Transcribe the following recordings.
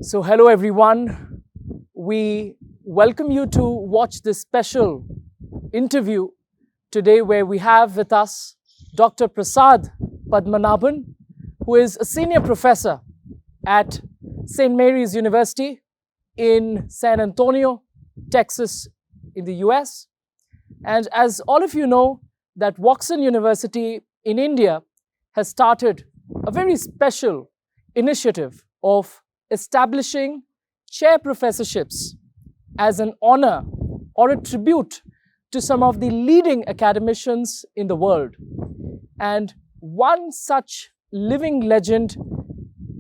So, hello everyone. We welcome you to watch this special interview today where we have with us Dr. Prasad Padmanabhan, who is a senior professor at St. Mary's University in San Antonio, Texas, in the US. And as all of you know, that Woxsen University in India has started a very special initiative of establishing chair professorships as an honor or a tribute to some of the leading academicians in the world. And one such living legend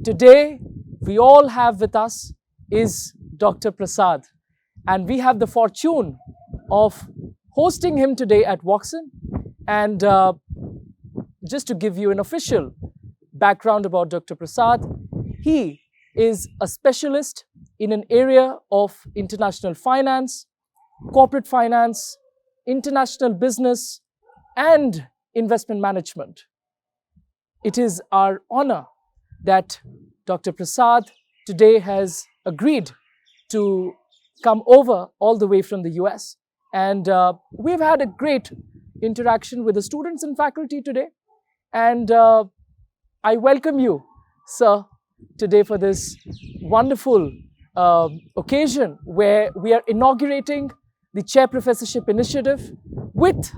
today we all have with us is Dr. Prasad. And we have the fortune of hosting him today at Woxsen. And just to give you an official background about Dr. Prasad, he is a specialist in an area of international finance, corporate finance, international business, and investment management. It is our honor that Dr. Prasad today has agreed to come over all the way from the US. And we've had a great interaction with the students and faculty today. And I welcome you, sir, today for this wonderful occasion where we are inaugurating the Chair Professorship Initiative with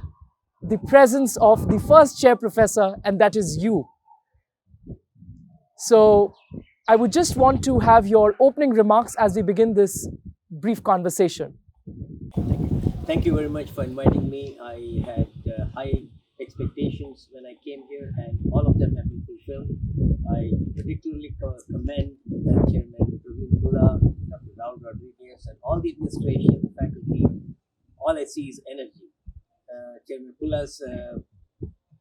the presence of the first chair professor, and that is you. So I would just want to have your opening remarks as we begin this brief conversation. Thank you very much for inviting me. I had high expectations when I came here, and all of them have been fulfilled. I particularly commend Chairman Myra, Dr. Raul Rodriguez, and all the administration, the faculty. All I see is energy. Chairman Pula's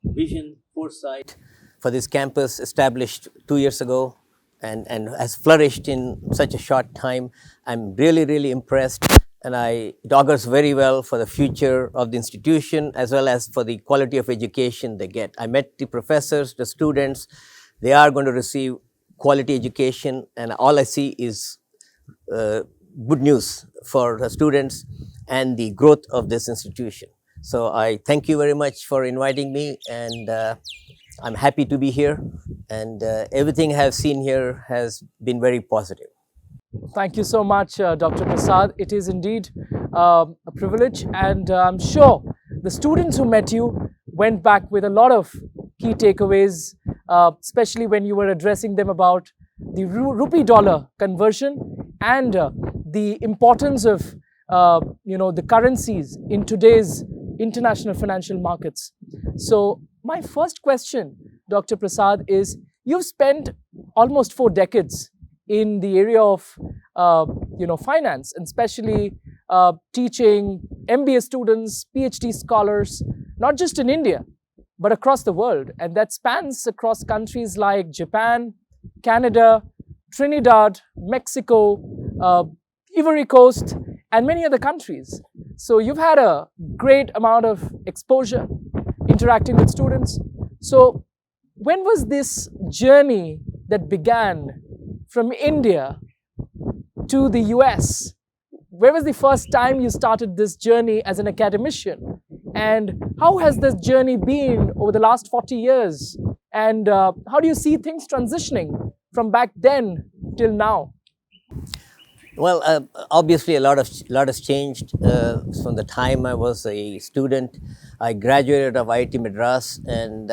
vision, foresight for this campus established 2 years ago and has flourished in such a short time. I'm really impressed. And it augurs very well for the future of the institution as well as for the quality of education they get. I met the professors, the students. They are going to receive quality education, and all I see is good news for the students and the growth of this institution. So I thank you very much for inviting me, and I'm happy to be here. And everything I have seen here has been very positive. Thank you so much, Dr. Prasad. It is indeed a privilege, and I'm sure the students who met you went back with a lot of key takeaways, especially when you were addressing them about the rupee dollar conversion and the importance of the currencies in today's international financial markets. So my first question, Dr. Prasad, is you've spent almost 4 decades in the area of finance, and especially teaching MBA students, PhD scholars, not just in India, but across the world. And that spans across countries like Japan, Canada, Trinidad, Mexico, Ivory Coast, and many other countries. So you've had a great amount of exposure interacting with students. So when was this journey that began from India to the US? Where was the first time you started this journey as an academician? And how has this journey been over the last 40 years? And how do you see things transitioning from back then till now? Well, obviously a lot has changed from the time I was a student. I graduated of IIT Madras, and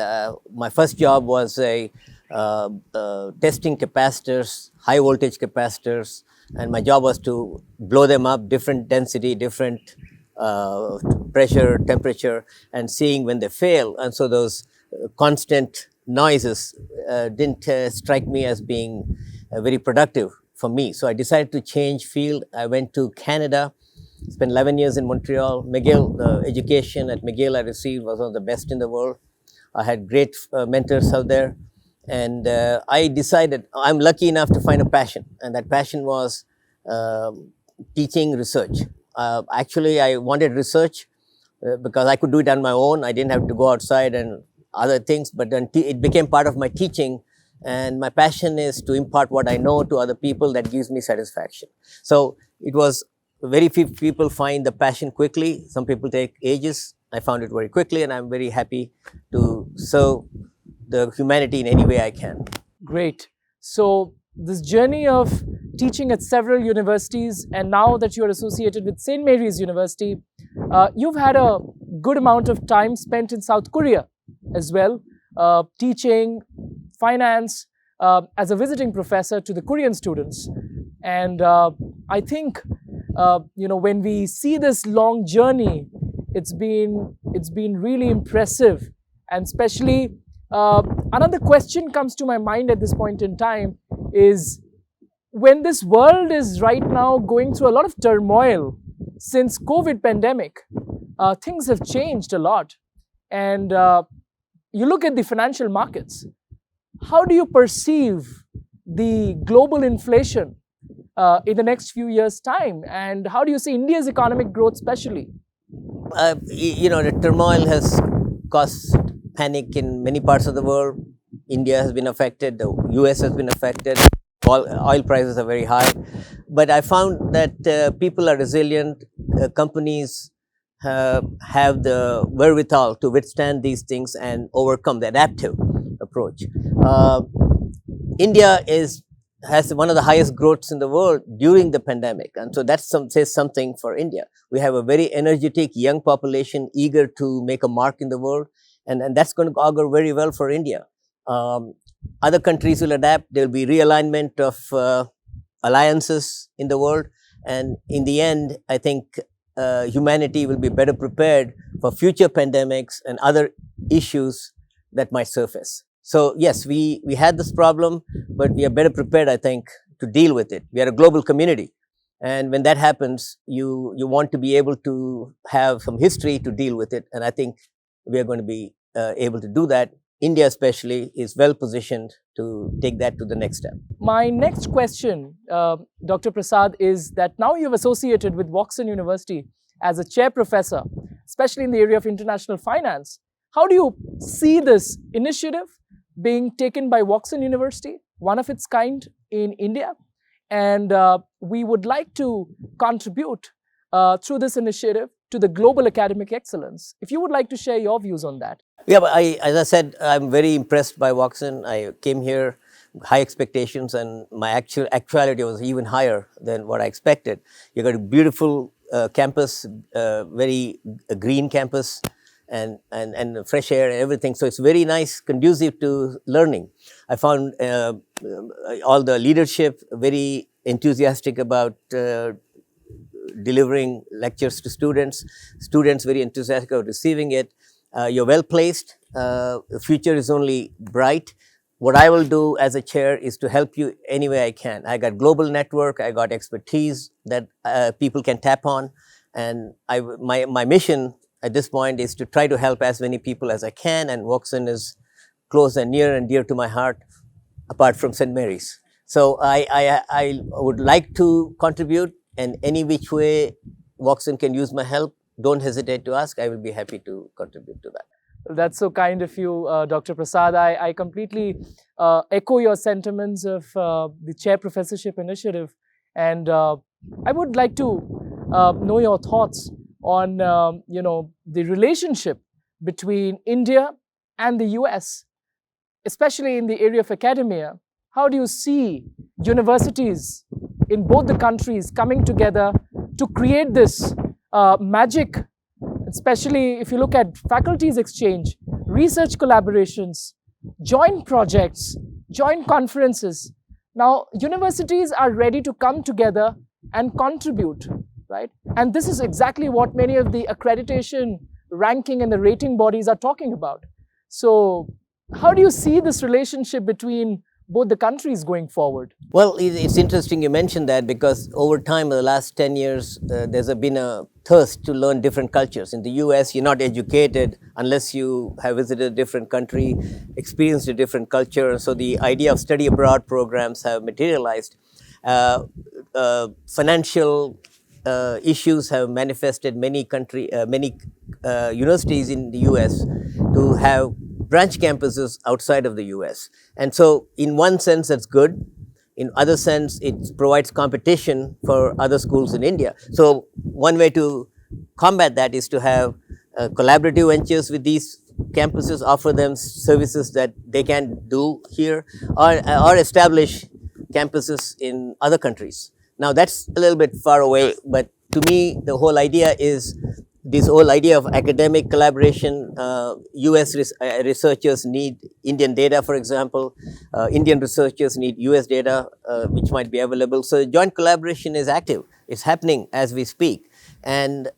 my first job was testing capacitors, high voltage capacitors, and my job was to blow them up, different density, different pressure, temperature, and seeing when they fail. And so those constant noises didn't strike me as being very productive for me. So I decided to change field. I went to Canada, spent 11 years in Montreal. McGill, the education at McGill I received was one of the best in the world. I had great mentors out there. And I decided I'm lucky enough to find a passion, and that passion was teaching research. Actually, I wanted research because I could do it on my own. I didn't have to go outside and other things, but then it became part of my teaching. and my passion is to impart what I know to other people. That gives me satisfaction. So it was very few people find the passion quickly. Some people take ages. I found it very quickly, and I'm very happy to serve the humanity in any way I can. Great. So this journey of teaching at several universities, and now that you're associated with St. Mary's University, you've had a good amount of time spent in South Korea as well, teaching finance as a visiting professor to the Korean students. And I think when we see this long journey, it's been really impressive. And especially another question comes to my mind at this point in time is, when this world is right now going through a lot of turmoil since COVID pandemic, things have changed a lot. And you look at the financial markets, how do you perceive the global inflation in the next few years' time? And how do you see India's economic growth especially? The turmoil has caused panic in many parts of the world. India has been affected, the US has been affected, oil prices are very high. But I found that people are resilient, companies have the wherewithal to withstand these things and overcome the adaptive approach. India has one of the highest growths in the world during the pandemic, and so that says something for India. We have a very energetic young population eager to make a mark in the world, and that's going to augur very well for India. Other countries will adapt. There will be realignment of alliances in the world, and in the end, I think humanity will be better prepared for future pandemics and other issues that might surface. So yes, we had this problem, but we are better prepared, I think, to deal with it. We are a global community, and when that happens, you want to be able to have some history to deal with it, and I think we are going to be able to do that. India especially is well positioned to take that to the next step. My next question, Dr. Prasad, is that now you've associated with Woxsen University as a chair professor, especially in the area of international finance. How do you see this initiative being taken by Woxsen University, one of its kind in India? And we would like to contribute through this initiative to the global academic excellence. If you would like to share your views on that. Yeah, but as I said, I'm very impressed by Woxsen. I came here with high expectations, and my actuality was even higher than what I expected. You got a beautiful campus, very green campus, and fresh air and everything. So it's very nice, conducive to learning. I found all the leadership very enthusiastic about delivering lectures to students. Students very enthusiastic about receiving it. You're well placed. The future is only bright. What I will do as a chair is to help you any way I can. I got global network. I got expertise that people can tap on, and my mission at this point is to try to help as many people as I can. And Woxsen is close and near and dear to my heart, apart from St. Mary's. So I would like to contribute, and any which way Woxsen can use my help, don't hesitate to ask. I will be happy to contribute to that. That's so kind of you, Dr. Prasad. I completely echo your sentiments of the Chair Professorship initiative. And I would like to know your thoughts on, the relationship between India and the US, especially in the area of academia. How do you see universities in both the countries coming together to create this magic, especially if you look at faculties exchange, research collaborations, joint projects, joint conferences? Now, universities are ready to come together and contribute, right? And this is exactly what many of the accreditation, ranking, and the rating bodies are talking about. So, how do you see this relationship between both the countries going forward? Well, it's interesting you mentioned that, because over time, in the last 10 years, there's been a thirst to learn different cultures. In the US, you're not educated unless you have visited a different country, experienced a different culture. So the idea of study abroad programs have materialized. Financial issues have manifested many universities in the US to have branch campuses outside of the US. And so in one sense, that's good. In other sense, it provides competition for other schools in India. So one way to combat that is to have collaborative ventures with these campuses, offer them services that they can do here, or establish campuses in other countries. Now that's a little bit far away, but to me, the whole idea is this whole idea of academic collaboration. US researchers need Indian data, for example. Indian researchers need US data, which might be available. So joint collaboration is active. It's happening as we speak. And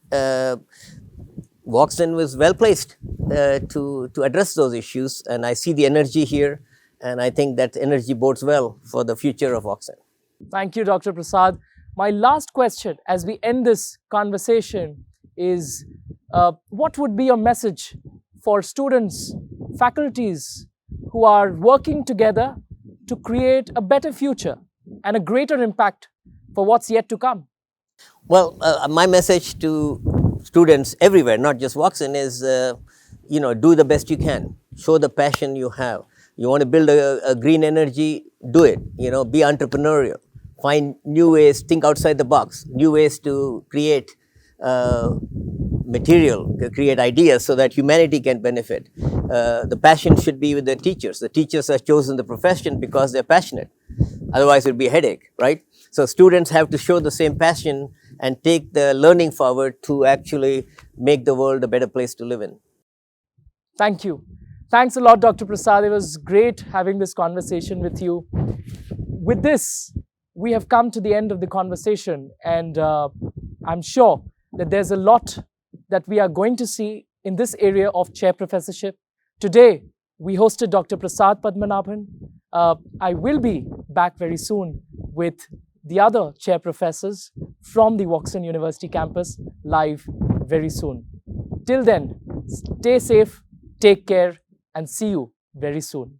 Woxsen was well placed to address those issues. And I see the energy here. And I think that energy bodes well for the future of Woxsen. Thank you, Dr. Prasad. My last question as we end this conversation is what would be your message for students, faculties who are working together to create a better future and a greater impact for what's yet to come? Well, my message to students everywhere, not just Woxsen, is do the best you can. Show the passion you have. You want to build a green energy, do it. Be entrepreneurial. Find new ways, think outside the box, new ways to create material, create ideas so that humanity can benefit. The passion should be with the teachers. The teachers have chosen the profession because they're passionate. Otherwise, it would be a headache, right? So students have to show the same passion and take the learning forward to actually make the world a better place to live in. Thank you. Thanks a lot, Dr. Prasad. It was great having this conversation with you. With this, we have come to the end of the conversation, and I'm sure that there's a lot that we are going to see in this area of chair professorship. Today, we hosted Dr. Prasad Padmanabhan. I will be back very soon with the other chair professors from the Woxsen University campus live very soon. Till then, stay safe, take care, and see you very soon.